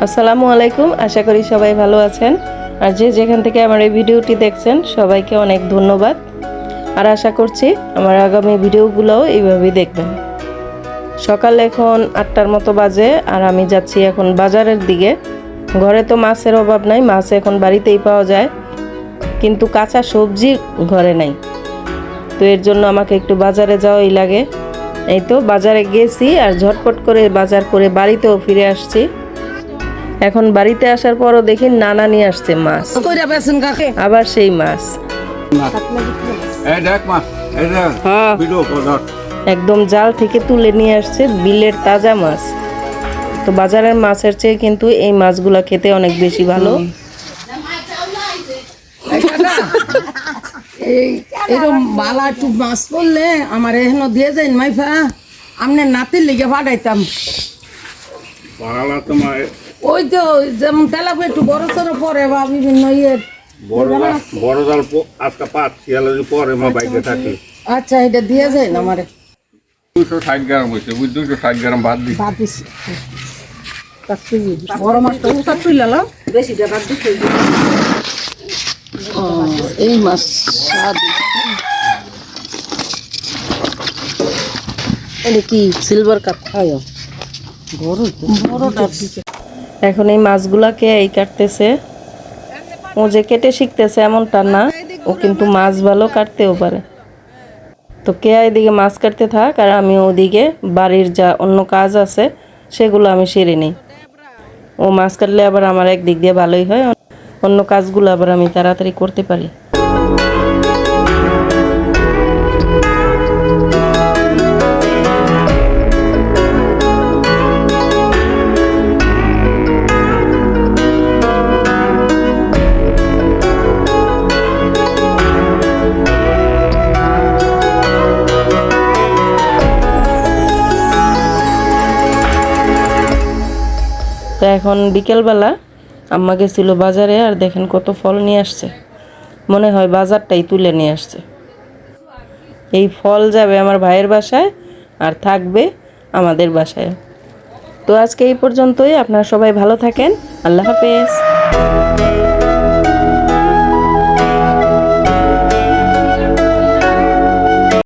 আসসালামু আলাইকুম, আশা করি সবাই ভালো আছেন। আর যে যেখান থেকে আমার এই ভিডিওটি দেখছেন সবাইকে অনেক ধন্যবাদ। আর আশা করছি আমার আগামী ভিডিওগুলোও এইভাবেই দেখবেন। সকাল এখন 8টার মতো বাজে, আর আমি যাচ্ছি এখন বাজারের দিকে। ঘরে তো মাছের অভাব নাই, মাছ এখন বাড়িতেই পাওয়া যায়, কিন্তু কাঁচা সবজি ঘরে নাই। তো এর জন্য আমাকে একটু বাজারে যাওয়াই লাগে। এই তো বাজারে গেছি আর ঝটপট করে বাজার করে বাড়িতেও ফিরে আসছি। এখন বাড়িতে আসার পরও দেখি নানা নিয়ে আসছে মাছ, আবার সেই মাছ একদম জাল থেকে তুলে নিয়ে আসছে, বিলের তাজা মাছ। তো বাজারের মাছের চেয়ে কিন্তু এই মাছগুলা খেতে অনেক বেশি ভালো। এরকম বালা একটু মাছ পড়লে আমার এখনো দিয়ে যায় মাইফা, আমনে নাতির লিগে পাঠাইতাম। ওই তো যেমন তেলাপি একটু বড় সড়ো পরে বা বিভিন্ন বড় জাল আজকে পাচ্ছি পরে মা বাইকে থাকি। আচ্ছা, এটা দিয়ে যায় না আমারে 260 গ্রাম হয়েছে, 260 গ্রাম বাদ দিচ্ছি। বড় মাছটা উঠা তুইলাম, বেশিটা বাদ দিচ্ছি। এই মাছ এটা কি সিলভার কাপ খায় বড়টা। এখন এই মাছগুলাকে এই কাটতেছে। ও যে কেটে শিখতেছে এমনটা না, ও কিন্তু মাছ ভালো কাটতেও পারে। তো কে এদিকে মাছ কাটতে থাক, আর আমি ওদিকে বাড়ির যা অন্য কাজ আছে সেগুলো আমি সেরে নিই। ও মাছ কাটলে আবার আমার একদিক দিয়ে ভালোই হয়, অন্য কাজগুলো আবার আমি তাড়াতাড়ি করতে পারি। তো এখন বিকেলবেলা আম্মা গেছিল বাজারে, আর দেখেন কত ফল নিয়ে আসছে। মনে হয় বাজারটাই তুলে নিয়ে আসছে। এই ফল যাবে আমার ভাইয়ের বাসায় আর থাকবে আমাদের বাসায়। তো আজকে এই পর্যন্তই। আপনারা সবাই ভালো থাকেন। আল্লাহ হাফেজ।